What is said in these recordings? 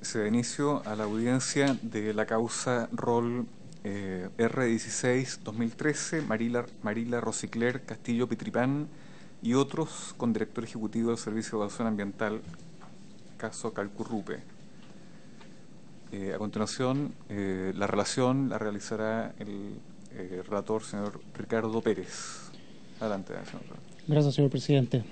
Se da inicio a la audiencia de la causa ROL R16-2013, Marila Rosicler Castillo Pitripán y otros, con director ejecutivo del Servicio de Evaluación Ambiental, caso Calcurrupe. A continuación, la relación la realizará el relator, señor Ricardo Pérez. Adelante, señor. Gracias, señor presidente.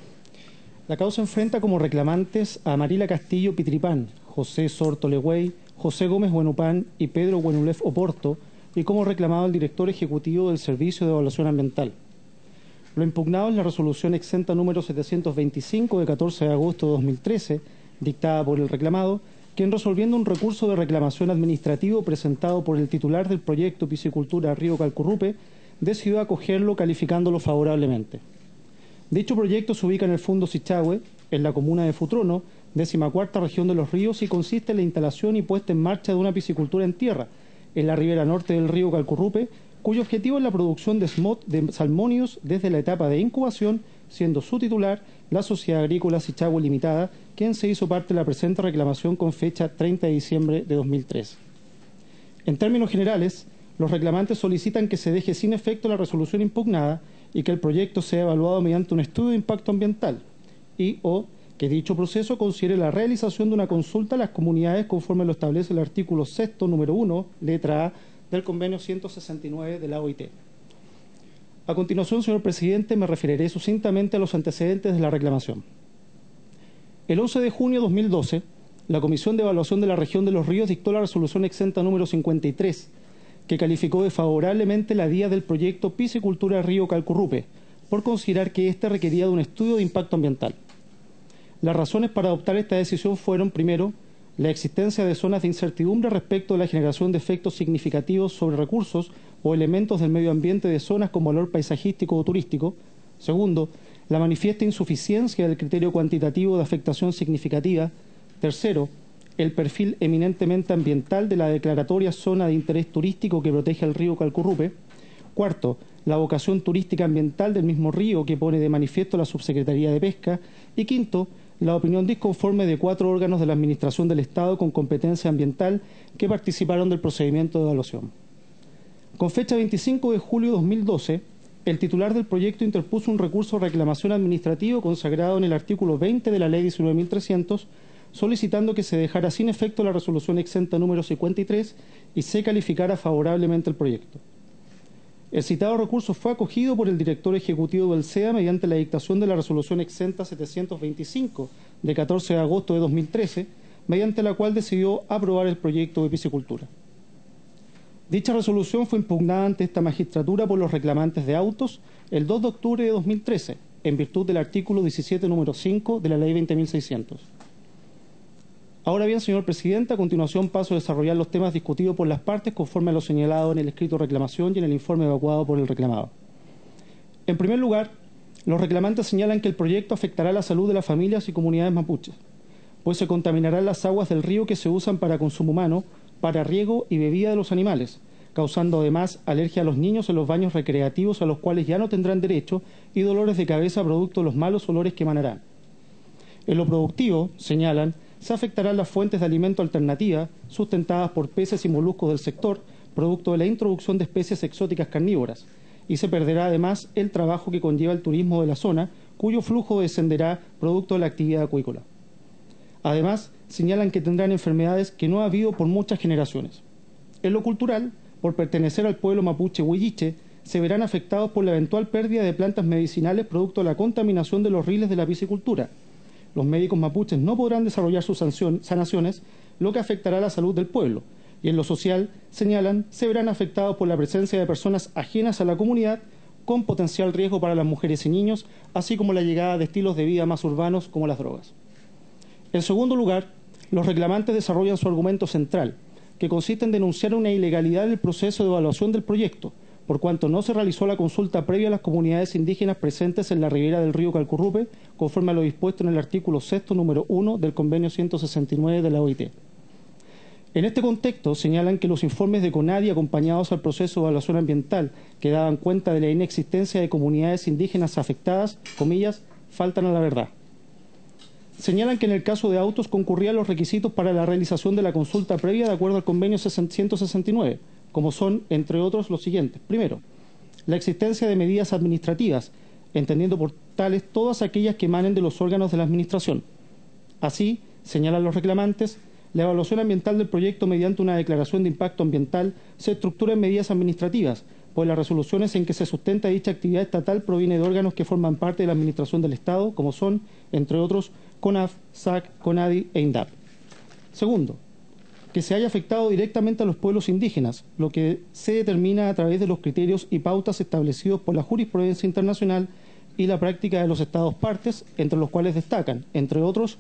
La causa enfrenta como reclamantes a Marila Castillo Pitripán, José Sorto Legüey, José Gómez Buenupán y Pedro Buenulef Oporto, y como reclamado el director ejecutivo del Servicio de Evaluación Ambiental. Lo impugnado es la resolución exenta número 725 de 14 de agosto de 2013, dictada por el reclamado, quien, resolviendo un recurso de reclamación administrativo presentado por el titular del proyecto Piscicultura Río Calcurrupe, decidió acogerlo calificándolo favorablemente. Dicho proyecto se ubica en el Fundo Sichahue, en la comuna de Futrono, 14ª región de Los Ríos, y consiste en la instalación y puesta en marcha de una piscicultura en tierra, en la ribera norte del río Calcurrupe, cuyo objetivo es la producción de SMOT de salmónidos desde la etapa de incubación, siendo su titular la Sociedad Agrícola Sichahue Limitada, quien se hizo parte de la presente reclamación con fecha 30 de diciembre de 2003. En términos generales, los reclamantes solicitan que se deje sin efecto la resolución impugnada y que el proyecto sea evaluado mediante un estudio de impacto ambiental y/o que dicho proceso considere la realización de una consulta a las comunidades conforme lo establece el artículo 6º, número 1, letra A, del convenio 169 de la OIT. A continuación, señor presidente, me referiré sucintamente a los antecedentes de la reclamación. El 11 de junio de 2012, la Comisión de Evaluación de la Región de Los Ríos dictó la resolución exenta número 53, que calificó de favorablemente la vía del proyecto Piscicultura Río Calcurrupe, por considerar que éste requería de un estudio de impacto ambiental. Las razones para adoptar esta decisión fueron, primero, la existencia de zonas de incertidumbre respecto de la generación de efectos significativos sobre recursos o elementos del medio ambiente de zonas con valor paisajístico o turístico. Segundo, la manifiesta insuficiencia del criterio cuantitativo de afectación significativa. Tercero, el perfil eminentemente ambiental de la declaratoria zona de interés turístico que protege el río Calcurrupe. Cuarto, la vocación turística ambiental del mismo río que pone de manifiesto la Subsecretaría de Pesca. Y quinto, la opinión disconforme de 4 órganos de la Administración del Estado con competencia ambiental que participaron del procedimiento de evaluación. Con fecha 25 de julio de 2012, el titular del proyecto interpuso un recurso de reclamación administrativo consagrado en el artículo 20 de la Ley 19.300, solicitando que se dejara sin efecto la resolución exenta número 53 y se calificara favorablemente el proyecto. El citado recurso fue acogido por el director ejecutivo del SEA mediante la dictación de la resolución exenta 725 de 14 de agosto de 2013, mediante la cual decidió aprobar el proyecto de piscicultura. Dicha resolución fue impugnada ante esta magistratura por los reclamantes de autos el 2 de octubre de 2013, en virtud del artículo 17, número 5 de la Ley 20.600. Ahora bien, señor presidente, a continuación paso a desarrollar los temas discutidos por las partes conforme a lo señalado en el escrito de reclamación y en el informe evacuado por el reclamado. En primer lugar, los reclamantes señalan que el proyecto afectará la salud de las familias y comunidades mapuches, pues se contaminarán las aguas del río que se usan para consumo humano, para riego y bebida de los animales, causando además alergia a los niños en los baños recreativos a los cuales ya no tendrán derecho y dolores de cabeza producto de los malos olores que emanarán. En lo productivo, señalan, se afectarán las fuentes de alimento alternativa sustentadas por peces y moluscos del sector, producto de la introducción de especies exóticas carnívoras, y se perderá además el trabajo que conlleva el turismo de la zona, cuyo flujo descenderá producto de la actividad acuícola. Además, señalan que tendrán enfermedades que no ha habido por muchas generaciones. En lo cultural, por pertenecer al pueblo mapuche huilliche, se verán afectados por la eventual pérdida de plantas medicinales producto de la contaminación de los riles de la piscicultura. Los médicos mapuches no podrán desarrollar sus sanaciones, lo que afectará la salud del pueblo. Y en lo social, señalan, se verán afectados por la presencia de personas ajenas a la comunidad con potencial riesgo para las mujeres y niños, así como la llegada de estilos de vida más urbanos como las drogas. En segundo lugar, los reclamantes desarrollan su argumento central, que consiste en denunciar una ilegalidad del proceso de evaluación del proyecto, por cuanto no se realizó la consulta previa a las comunidades indígenas presentes en la ribera del río Calcurrupe, conforme a lo dispuesto en el artículo 6º, número 1 del convenio 169 de la OIT. En este contexto, señalan que los informes de CONADI acompañados al proceso de evaluación ambiental, que daban cuenta de la inexistencia de comunidades indígenas afectadas, comillas, faltan a la verdad. señalan que en el caso de autos concurrían los requisitos para la realización de la consulta previa de acuerdo al convenio 169, como son, entre otros, los siguientes. Primero, la existencia de medidas administrativas, entendiendo por tales todas aquellas que emanen de los órganos de la Administración. Así, señalan los reclamantes, la evaluación ambiental del proyecto mediante una declaración de impacto ambiental se estructura en medidas administrativas, pues las resoluciones en que se sustenta dicha actividad estatal proviene de órganos que forman parte de la Administración del Estado, como son, entre otros, CONAF, SAC, CONADI e INDAP. Segundo, que se haya afectado directamente a los pueblos indígenas, lo que se determina a través de los criterios y pautas establecidos por la jurisprudencia internacional y la práctica de los Estados partes, entre los cuales destacan, entre otros,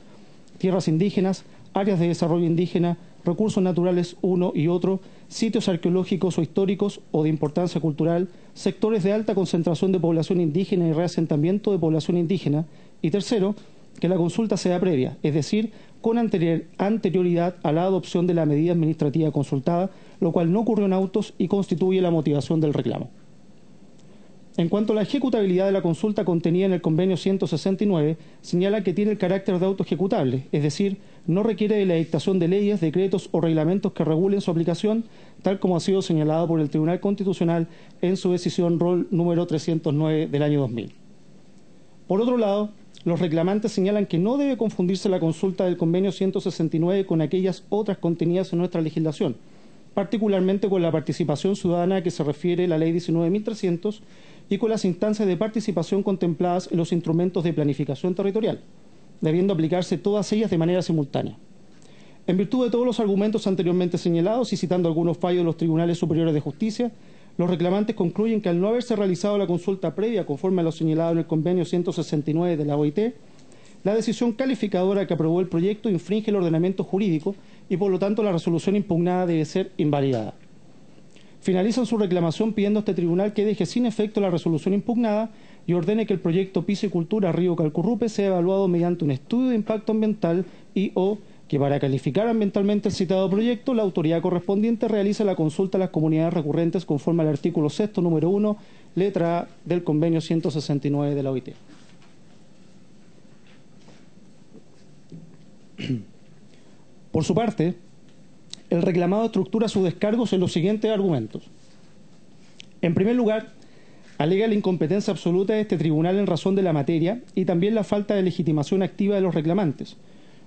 tierras indígenas, áreas de desarrollo indígena, recursos naturales uno y otro, sitios arqueológicos o históricos o de importancia cultural, sectores de alta concentración de población indígena y reasentamiento de población indígena, y tercero, que la consulta sea previa, es decir, con anterioridad a la adopción de la medida administrativa consultada, lo cual no ocurrió en autos y constituye la motivación del reclamo. En cuanto a la ejecutabilidad de la consulta contenida en el convenio 169, señala que tiene el carácter de auto ejecutable, es decir, no requiere de la dictación de leyes, decretos o reglamentos que regulen su aplicación, tal como ha sido señalado por el Tribunal Constitucional en su decisión ROL número 309 del año 2000. Por otro lado, los reclamantes señalan que no debe confundirse la consulta del convenio 169 con aquellas otras contenidas en nuestra legislación, particularmente con la participación ciudadana a que se refiere la Ley 19.300 y con las instancias de participación contempladas en los instrumentos de planificación territorial, debiendo aplicarse todas ellas de manera simultánea. En virtud de todos los argumentos anteriormente señalados y citando algunos fallos de los tribunales superiores de justicia, los reclamantes concluyen que al no haberse realizado la consulta previa conforme a lo señalado en el convenio 169 de la OIT, la decisión calificadora que aprobó el proyecto infringe el ordenamiento jurídico y por lo tanto la resolución impugnada debe ser invalidada. Finalizan su reclamación pidiendo a este tribunal que deje sin efecto la resolución impugnada y ordene que el proyecto Piscicultura Río Calcurrupe sea evaluado mediante un estudio de impacto ambiental y o que para calificar ambientalmente el citado proyecto, la autoridad correspondiente realice la consulta a las comunidades recurrentes conforme al artículo 6, número 1, letra A del convenio 169 de la OIT. Por su parte, el reclamado estructura sus descargos en los siguientes argumentos. En primer lugar, alega la incompetencia absoluta de este tribunal en razón de la materia y también la falta de legitimación activa de los reclamantes,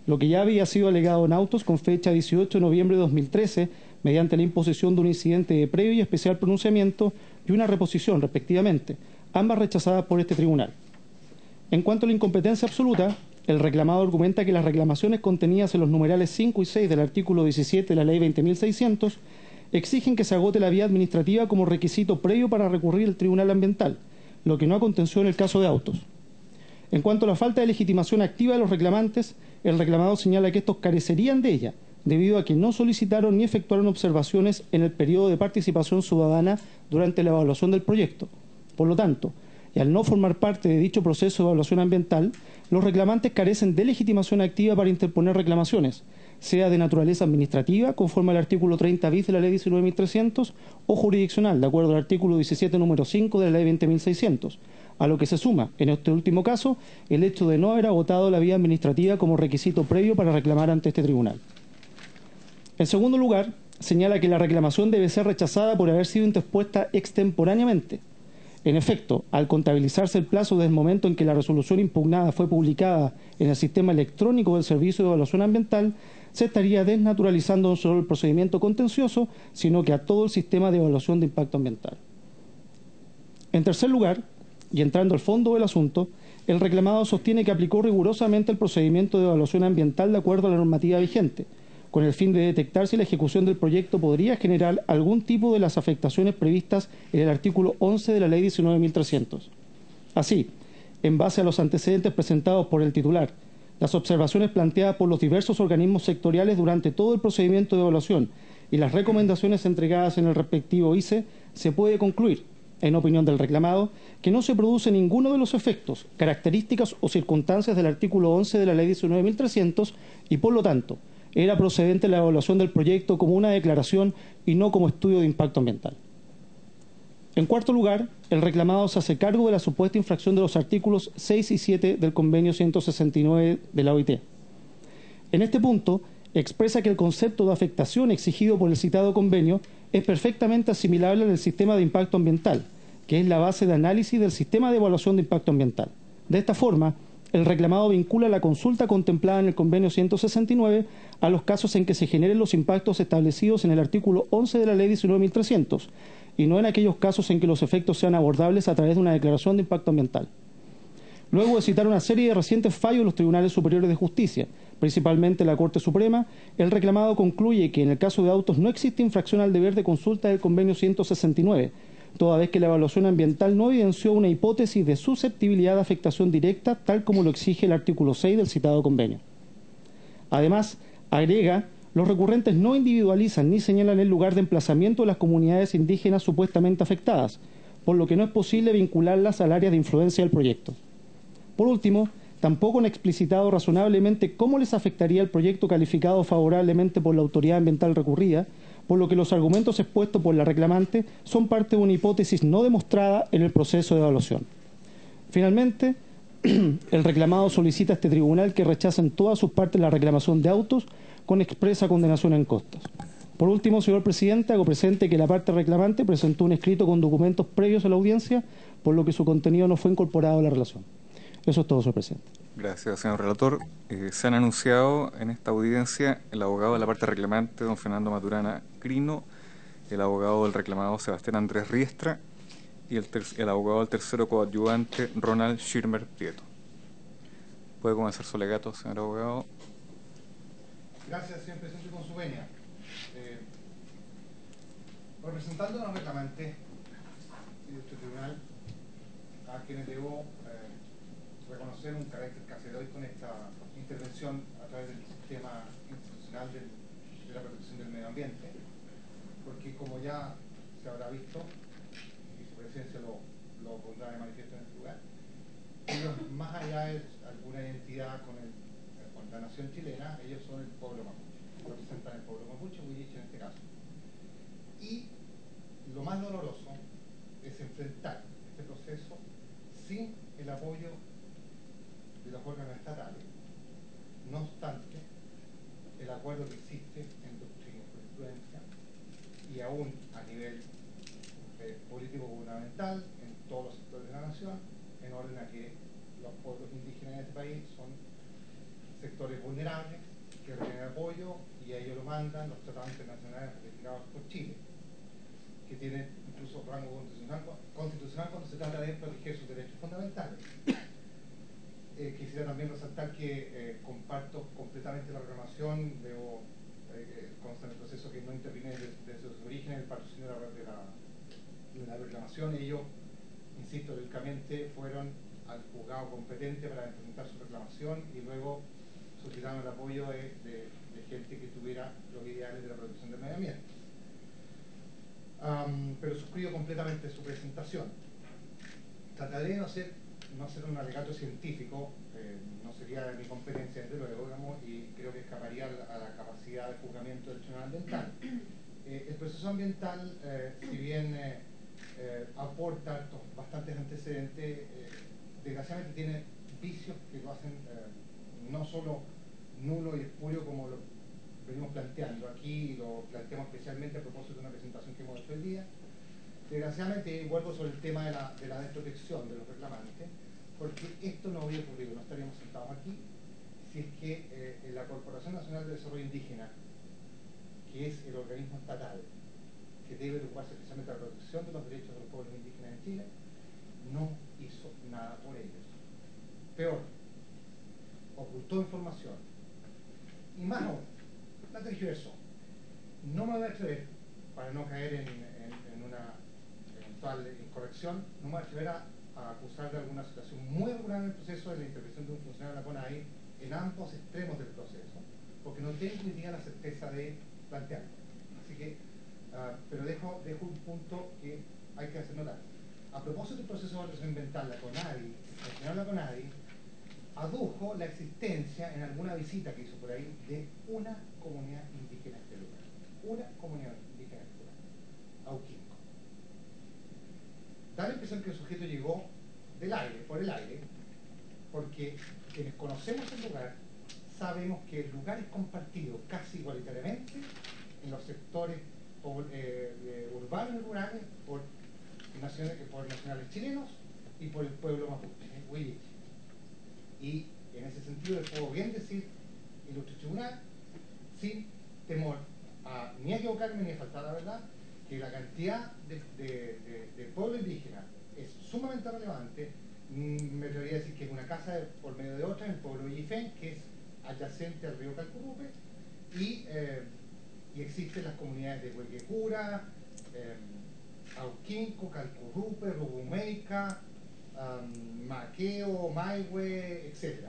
lo que ya había sido alegado en autos con fecha 18 de noviembre de 2013 mediante la imposición de un incidente de previo y especial pronunciamiento y una reposición, respectivamente, ambas rechazadas por este tribunal. En cuanto a la incompetencia absoluta, el reclamado argumenta que las reclamaciones contenidas en los numerales 5 y 6 del artículo 17 de la Ley 20.600 exigen que se agote la vía administrativa como requisito previo para recurrir al Tribunal Ambiental, lo que no aconteció en el caso de autos. En cuanto a la falta de legitimación activa de los reclamantes, el reclamado señala que estos carecerían de ella, debido a que no solicitaron ni efectuaron observaciones en el periodo de participación ciudadana durante la evaluación del proyecto. Por lo tanto, y al no formar parte de dicho proceso de evaluación ambiental, los reclamantes carecen de legitimación activa para interponer reclamaciones, sea de naturaleza administrativa, conforme al artículo 30 bis de la Ley 19.300, o jurisdiccional, de acuerdo al artículo 17, número 5 de la Ley 20.600, a lo que se suma, en este último caso, el hecho de no haber agotado la vía administrativa como requisito previo para reclamar ante este tribunal. En segundo lugar, señala que la reclamación debe ser rechazada por haber sido interpuesta extemporáneamente. En efecto, al contabilizarse el plazo desde el momento en que la resolución impugnada fue publicada en el sistema electrónico del Servicio de Evaluación Ambiental, se estaría desnaturalizando no solo el procedimiento contencioso, sino que a todo el sistema de evaluación de impacto ambiental. En tercer lugar, y entrando al fondo del asunto, el reclamado sostiene que aplicó rigurosamente el procedimiento de evaluación ambiental de acuerdo a la normativa vigente, con el fin de detectar si la ejecución del proyecto podría generar algún tipo de las afectaciones previstas en el artículo 11 de la Ley 19.300. Así, en base a los antecedentes presentados por el titular, las observaciones planteadas por los diversos organismos sectoriales durante todo el procedimiento de evaluación y las recomendaciones entregadas en el respectivo ICE, se puede concluir, en opinión del reclamado, que no se produce ninguno de los efectos, características o circunstancias del artículo 11 de la Ley 19.300 y, por lo tanto, era procedente la evaluación del proyecto como una declaración y no como estudio de impacto ambiental. En cuarto lugar, el reclamado se hace cargo de la supuesta infracción de los artículos 6 y 7 del Convenio 169 de la OIT. En este punto, expresa que el concepto de afectación exigido por el citado convenio es perfectamente asimilable al sistema de impacto ambiental, que es la base de análisis del sistema de evaluación de impacto ambiental. De esta forma, el reclamado vincula la consulta contemplada en el Convenio 169 a los casos en que se generen los impactos establecidos en el artículo 11 de la Ley 19.300 y no en aquellos casos en que los efectos sean abordables a través de una declaración de impacto ambiental. Luego de citar una serie de recientes fallos de los tribunales superiores de justicia, principalmente la Corte Suprema, el reclamado concluye que en el caso de autos no existe infracción al deber de consulta del Convenio 169, toda vez que la evaluación ambiental no evidenció una hipótesis de susceptibilidad de afectación directa, tal como lo exige el artículo 6 del citado convenio. Además, agrega, los recurrentes no individualizan ni señalan el lugar de emplazamiento de las comunidades indígenas supuestamente afectadas, por lo que no es posible vincularlas al área de influencia del proyecto. Por último, tampoco han explicitado razonablemente cómo les afectaría el proyecto calificado favorablemente por la autoridad ambiental recurrida, por lo que los argumentos expuestos por la reclamante son parte de una hipótesis no demostrada en el proceso de evaluación. Finalmente, el reclamado solicita a este tribunal que rechace en todas sus partes la reclamación de autos con expresa condenación en costas. Por último, señor presidente, hago presente que la parte reclamante presentó un escrito con documentos previos a la audiencia, por lo que su contenido no fue incorporado a la relación. Eso es todo, señor presidente. Gracias, señor relator. Se han anunciado en esta audiencia el abogado de la parte reclamante, don Fernando Maturana Crino, el abogado del reclamado Sebastián Andrés Riestra y el abogado del tercero coadyuvante Ronald Schirmer Prieto. ¿Puede comenzar su alegato, señor abogado? Gracias, señor presidente, con su venia. Representando a los reclamantes y de este tribunal, a quienes debo reconocer un carácter categórico en esta intervención a través del sistema institucional de la protección del medio ambiente, porque como ya se habrá visto, y su presencia lo pondrá de manifiesto en este lugar, ellos, más allá de alguna identidad con la nación chilena, ellos son el pueblo mapuche, representan el pueblo mapuche, Huilliche en este caso. Y lo más doloroso es enfrentar este proceso sin el apoyo de los órganos estatales. No obstante, el acuerdo que existe en doctrina y jurisprudencia y aún a nivel político gubernamental en todos los sectores de la nación, en orden a que los pueblos indígenas de este país son sectores vulnerables que requieren apoyo, y a ello lo mandan los tratados internacionales ratificados por Chile, que tienen incluso rango constitucional cuando se trata de proteger sus derechos fundamentales. Quisiera también resaltar que comparto completamente la reclamación. Debo constar en el proceso que no interviene desde sus orígenes el patrocinio de la reclamación. Ellos, insisto, lógicamente fueron al juzgado competente para presentar su reclamación y luego solicitaron el apoyo de gente que tuviera los ideales de la protección del medio ambiente. Pero suscribo completamente su presentación. Trataré de no hacer un alegato científico, no sería de mi competencia desde luego, digamos, y creo que escaparía a la capacidad de juzgamiento del tribunal ambiental. El proceso ambiental, si bien aporta bastantes antecedentes, desgraciadamente tiene vicios que lo hacen no solo nulo y espurio como lo venimos planteando aquí, y lo planteamos especialmente a propósito de una presentación que hemos hecho el día. Desgraciadamente, vuelvo sobre el tema de la desprotección de los reclamantes, porque esto no habría ocurrido, no estaríamos sentados aquí, si es que la Corporación Nacional de Desarrollo Indígena, que es el organismo estatal que debe ocuparse especialmente de la protección de los derechos de los pueblos indígenas en Chile, no hizo nada por ellos. Peor, ocultó información. Y más aún, la tergiversó. No me voy a atrever, para no caer en una eventual incorrección, no me voy a atrever a acusar de alguna situación muy regular en el proceso de la intervención de un funcionario de la CONADI en ambos extremos del proceso, porque no tengo hoy día la certeza de plantearlo. Así que, pero dejo un punto que hay que hacer notar. A propósito del proceso de evaluación ambiental, la CONADI, el funcionario de la CONADI, adujo la existencia en alguna visita que hizo por ahí de una comunidad indígena en este lugar. Una comunidad indígena en este lugar. Auquinco. da la impresión que el sujeto llegó del aire, por el aire, porque quienes conocemos el lugar sabemos que el lugar es compartido casi igualitariamente en los sectores urbanos y rurales por nacionales chilenos y por el pueblo mapuche, huilliche. Y en ese sentido les puedo bien decir, ilustre tribunal, sin temor ni a equivocarme ni a faltar la verdad, que la cantidad de pueblo indígena es sumamente relevante. Me atrevería a decir que es una casa por medio de otra en el pueblo Villifén, que es adyacente al río Calcurupe, y existen las comunidades de Huequecura, Auquinco, Calcurupe, Rubumeica, Maqueo, Maihue, etc.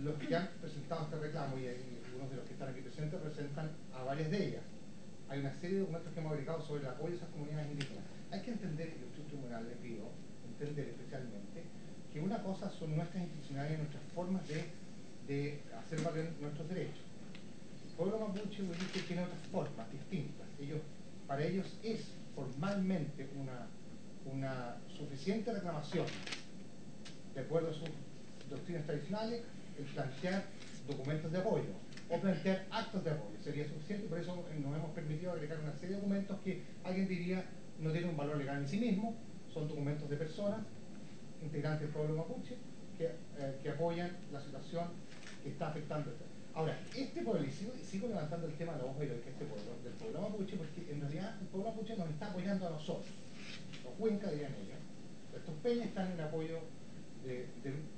Los que han presentado este reclamo y algunos de los que están aquí presentes representan a varias de ellas. Hay una serie de documentos que hemos agregado sobre el apoyo a esas comunidades indígenas. Hay que entender, y el tribunal le pido, entender especialmente, que una cosa son nuestras institucionalidades y nuestras formas de hacer valer nuestros derechos. El pueblo mapuche tiene otras formas distintas. Para ellos es formalmente una suficiente reclamación, de acuerdo a sus doctrinas tradicionales, el plantear documentos de apoyo o plantear actos de apoyo. Sería suficiente, por eso nos hemos permitido agregar una serie de documentos que alguien diría no tienen un valor legal en sí mismo, son documentos de personas integrantes del pueblo mapuche que apoyan la situación que está afectando. Ahora, este pueblo, y sigo levantando el tema de la voz heroica del pueblo mapuche, porque en realidad el pueblo mapuche nos está apoyando a nosotros. Los huincas dirían ellos. Estos peñas están en apoyo de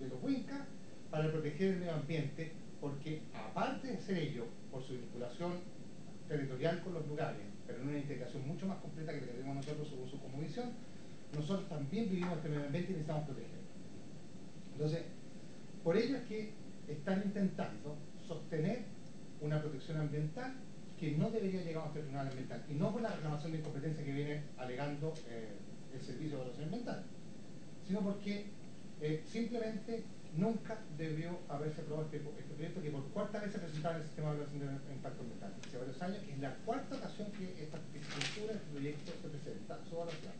los huincas para proteger el medio ambiente, porque aparte de ser ellos, por su vinculación territorial con los lugares, pero en una integración mucho más completa que la que tenemos nosotros según su cosmovisión, nosotros también vivimos este medio ambiente y necesitamos protegerlo. Entonces, por ello es que están intentando sostener una protección ambiental que no debería llegar a un tribunal ambiental, y no por la reclamación de incompetencia que viene alegando el Servicio de Evaluación Ambiental, sino porque simplemente nunca debió haberse aprobado este proyecto, que por cuarta vez se presentaba en el sistema de evaluación de impacto ambiental. Hace varios años, es la cuarta ocasión que esta estructura, este proyecto se presenta, su evaluación.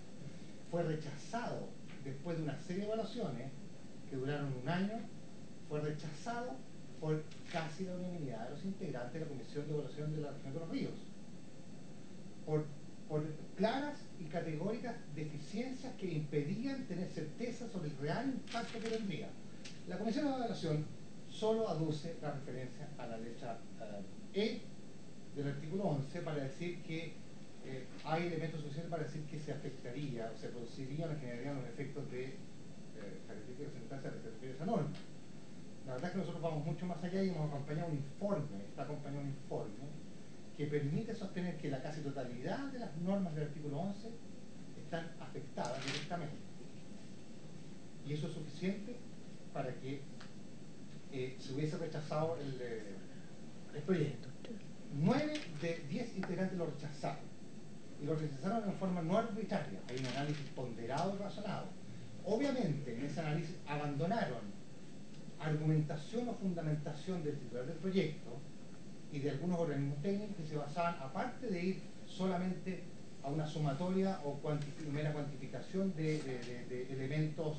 Fue rechazado después de una serie de evaluaciones que duraron un año, fue rechazado por casi la unanimidad de los integrantes de la Comisión de Evaluación de la Región de los Ríos, por claras y categóricas deficiencias que impedían tener certeza sobre el real impacto que tendría. La Comisión de Evaluación solo aduce la referencia a la letra E del artículo 11 para decir que hay elementos suficientes para decir que se afectaría o se producirían o generarían los efectos de características sanitarias que se refiere a esa norma. La verdad es que nosotros vamos mucho más allá y hemos acompañado un informe, está acompañado un informe que permite sostener que la casi totalidad de las normas del artículo 11 están afectadas directamente. Y eso es suficiente para que se hubiese rechazado el proyecto. 9 de 10 integrantes lo rechazaron. Y lo rechazaron de una forma no arbitraria. Hay un análisis ponderado y razonado. Obviamente, en ese análisis abandonaron argumentación o fundamentación del titular del proyecto y de algunos organismos técnicos que se basaban, aparte de ir solamente a una sumatoria o mera cuantificación de elementos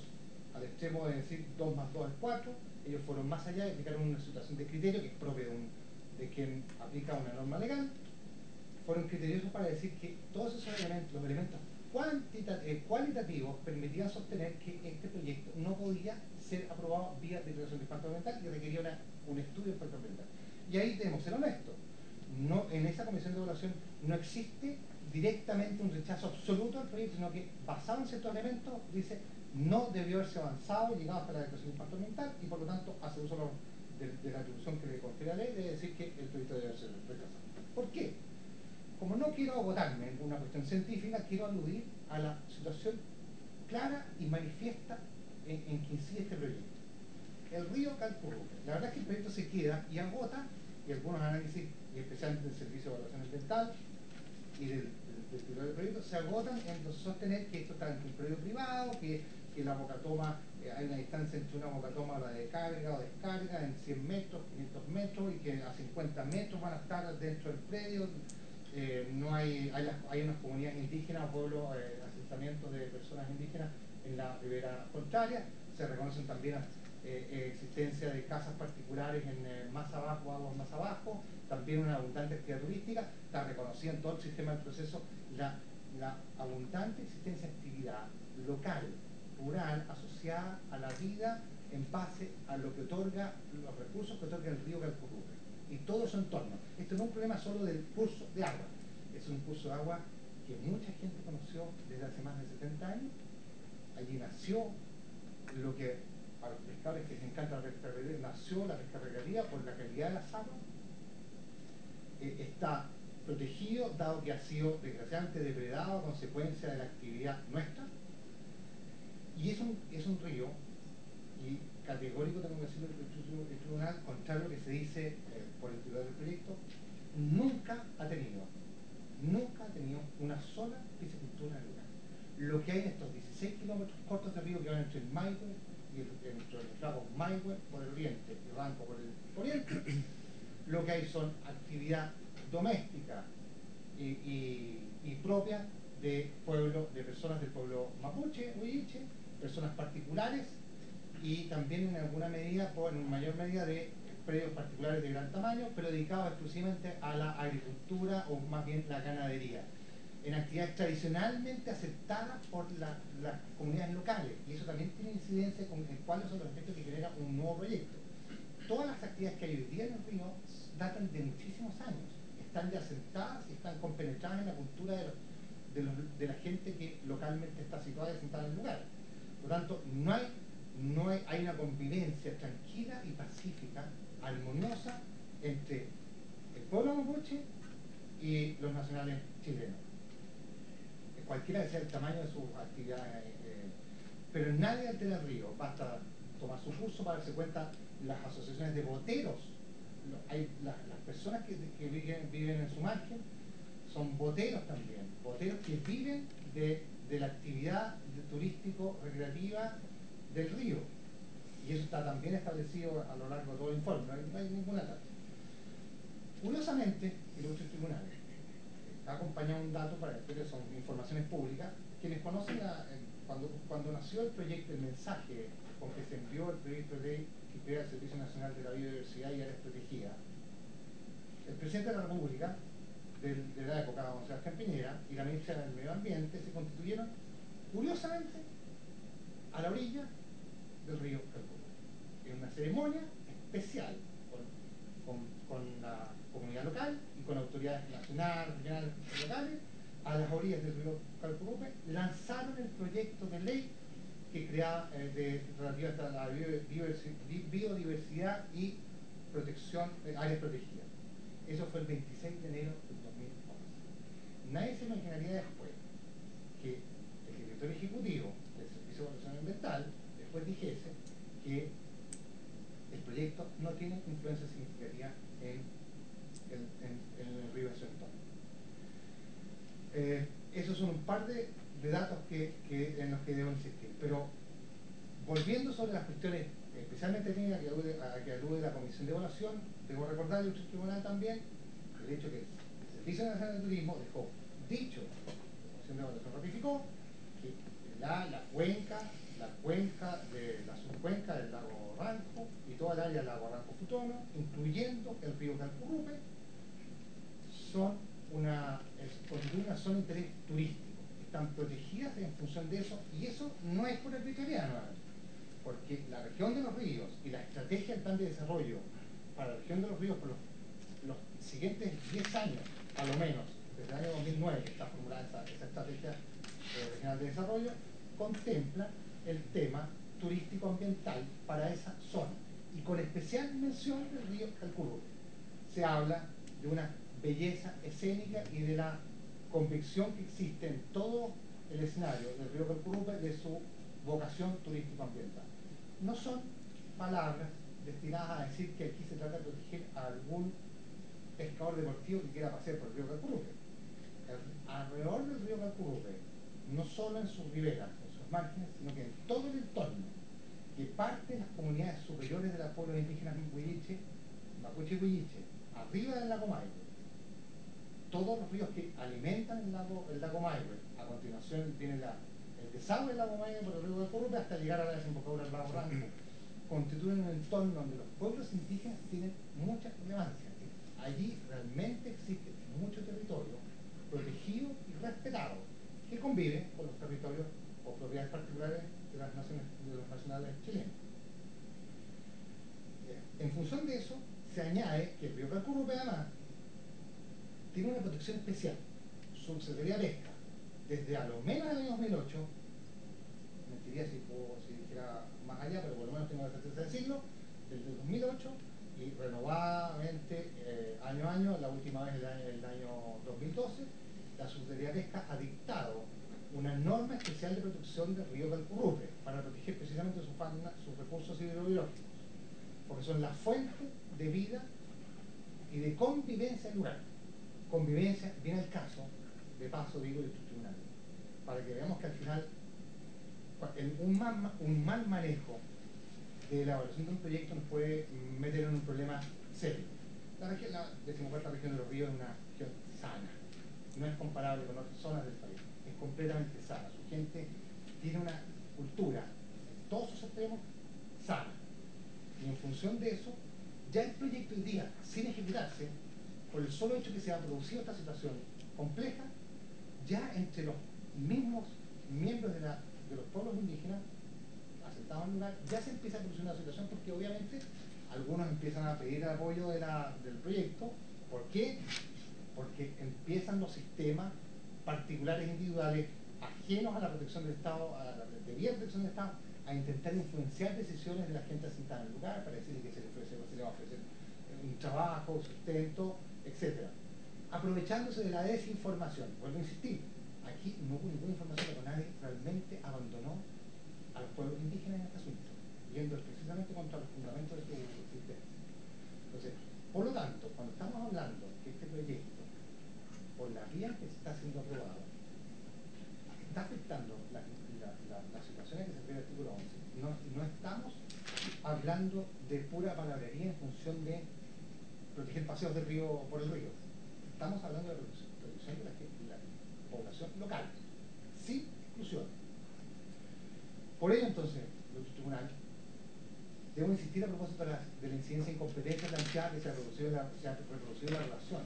al extremo de decir 2 más 2 es 4, ellos fueron más allá y aplicaron una situación de criterio que es propia de quien aplica una norma legal. Fueron criteriosos para decir que todos esos elementos, los elementos cualitativos, permitían sostener que este proyecto no podía ser aprobado vía declaración de impacto ambiental y requería un estudio de impacto ambiental. Y ahí debemos ser honestos. No, en esa comisión de evaluación no existe directamente un rechazo absoluto del proyecto, sino que basado en ciertos elementos dice no debió haberse avanzado y llegado hasta la declaración de impacto ambiental y por lo tanto hace uso de la atribución que le confiere la ley de decir que el proyecto debe ser rechazado. ¿Por qué? Como no quiero agotarme en una cuestión científica, quiero aludir a la situación clara y manifiesta en que incide este proyecto. El río Calcurupe. La verdad es que el proyecto se queda y agota, y algunos análisis, y especialmente del Servicio de Evaluación Ambiental y del titular del proyecto, se agotan en sostener que esto está en un predio privado, que la bocatoma, hay una distancia entre una bocatoma, la de carga o descarga, en 100 metros, 500 metros, y que a 50 metros van a estar dentro del predio. No hay unas comunidades indígenas o pueblos asentamientos de personas indígenas en la ribera contraria. Se reconocen también existencia de casas particulares más abajo, aguas más abajo, también una abundante actividad turística. Está reconocida en todo el sistema del proceso la abundante existencia de actividad local, rural, asociada a la vida en base a lo que otorga, los recursos que otorga el río Calpurupe y todo su entorno. Esto no es un problema solo del curso de agua, es un curso de agua que mucha gente conoció desde hace más de 70 años. Allí nació lo que a los pescadores que les encanta la pesca recreativa, nació la pesca recreativa por la calidad de las aguas. Está protegido, dado que ha sido desgraciadamente depredado a consecuencia de la actividad nuestra. Y es un río, y categórico tengo que decirlo, el tribunal, contrario a lo que se dice por el titular del proyecto, nunca ha tenido una sola piscicultura en el lugar. Lo que hay en estos 16 kilómetros cortos de río que van entre el Maihue y entre el lago Maihue por el oriente y Ranco por el oriente, lo que hay son actividad doméstica y propia de pueblo, de personas del pueblo mapuche, huilliche, personas particulares y también en alguna medida, en mayor medida, de predios particulares de gran tamaño, pero dedicados exclusivamente a la agricultura o más bien la ganadería, en actividades tradicionalmente aceptadas por las comunidades locales, y eso también tiene incidencia en cuáles son los efectos que genera un nuevo proyecto. Todas las actividades que hay hoy día en el río datan de muchísimos años, están ya asentadas y están compenetradas en la cultura de la gente que localmente está situada y asentada en el lugar. Por lo tanto, hay una convivencia tranquila y pacífica, armoniosa, entre el pueblo mapuche y los nacionales chilenos. Cualquiera que sea el tamaño de sus actividades, pero nadie altera el río. Basta tomar su curso para darse cuenta las asociaciones de boteros. Las personas que viven en su margen son boteros también, boteros que viven de la actividad turístico-recreativa del río. Y eso está también establecido a lo largo de todo el informe, no hay ninguna ataque. Curiosamente, y los otros tribunales, ha acompañado un dato para que son informaciones públicas, quienes conocen cuando nació el proyecto, el mensaje con que se envió el proyecto de ley que crea el Servicio Nacional de la Biodiversidad y Áreas Protegidas, el presidente de la República de la época, Don Sebastián Piñera, y la ministra del Medio Ambiente se constituyeron, curiosamente, a la orilla del río Calpurupe, en una ceremonia especial con la comunidad local y con autoridades nacionales, regionales y locales, a las orillas del río Calpurupe, lanzaron el proyecto de ley que creaba relativa a la biodiversidad y protección de áreas protegidas. Eso fue el 26 de enero del 2011. Nadie se imaginaría después que el director ejecutivo del Servicio de Evaluación Ambiental después dijese que el proyecto no tiene influencia significativa en el río en su entorno. Esos son un par de datos en los que debo insistir. Pero volviendo sobre las cuestiones especialmente técnicas a que alude la Comisión de Evaluación, debo recordarle al tribunal también el hecho que el Servicio Nacional de Turismo dejó dicho, la Comisión de Evaluación ratificó, que la cuenca de la subcuenca del lago Ranco y toda el área del lago Ranco Futono, incluyendo el río Calpurupe, constituyen una zona de interés turístico. Están protegidas en función de eso, y eso no es por arbitrariedad, porque la región de los ríos y la estrategia del plan de desarrollo para la región de los ríos por los siguientes 10 años, a lo menos, desde el año 2009 que está formulada esa estrategia regional de desarrollo, contempla el tema turístico-ambiental para esa zona, y con especial mención del río Calpurupe. Se habla de una belleza escénica y de la convicción que existe en todo el escenario del río Calpurupe de su vocación turístico-ambiental. No son palabras destinadas a decir que aquí se trata de proteger a algún pescador deportivo que quiera pasear por el río Calpurupe. Alrededor del río Calpurupe, no solo en sus riberas, en sus márgenes, sino que en todo el entorno, que parte de las comunidades superiores de los pueblos indígenas huilliche, mapuche y huilliche, arriba del lago Maihue, todos los ríos que alimentan el lago Maihue, a continuación situación, viene el desagüe de la Bomaya por el río Calcurrupe hasta llegar a la desembocadura del lago Ranco, constituyen un entorno donde los pueblos indígenas tienen mucha relevancia. Allí realmente existe mucho territorio protegido y respetado, que convive con los territorios o propiedades particulares de las naciones, de los nacionales chilenos. En función de eso, se añade que el río Calcurrupe además tiene una protección especial. Subsecretaría de Pesca, desde a lo menos el año 2008, mentiría si dijera más allá, pero por lo menos tengo la certeza de decirlo, desde el 2008 y renovadamente año a año, la última vez el año 2012, la Subsecretaría de Pesca ha dictado una norma especial de protección del río Calcurrupe para proteger precisamente sus recursos hidrobiológicos, porque son la fuente de vida y de convivencia en lugar. Convivencia, viene el caso, de paso digo, de estos tribunales, para que veamos que al final un mal manejo de la evaluación de un proyecto nos puede meter en un problema serio. La 14ª región de los ríos es una región sana, no es comparable con otras zonas del país, es completamente sana. Su gente tiene una cultura, en todos sus extremos, sana. Y en función de eso, ya el proyecto hoy día, sin ejecutarse, por el solo hecho que se ha producido esta situación compleja, ya entre los mismos miembros de los pueblos indígenas asentados en el lugar, ya se empieza a producir una situación porque obviamente algunos empiezan a pedir el apoyo del proyecto. ¿Por qué? Porque empiezan los sistemas particulares individuales ajenos a la protección del Estado, a la debida protección del Estado, a intentar influenciar decisiones de la gente asentada en el lugar para decirle que se le va a ofrecer un trabajo, sustento, etc. Aprovechándose de la desinformación. Vuelvo a insistir, aquí no hubo ninguna información de que nadie realmente abandonó a los pueblos indígenas en este asunto, yendo precisamente contra los fundamentos de su existencia. Entonces, por lo tanto, cuando estamos hablando que este proyecto, por la vía que está siendo aprobado, está afectando la situación en que se refiere el artículo 11, no estamos hablando de pura palabrería en función de proteger paseos del río por el río. Estamos hablando de la protección de la población local, sin exclusión. Por ello, entonces, el tribunal, debo insistir a propósito de la incidencia de incompetencia planteada que se ha reproducido en la relación.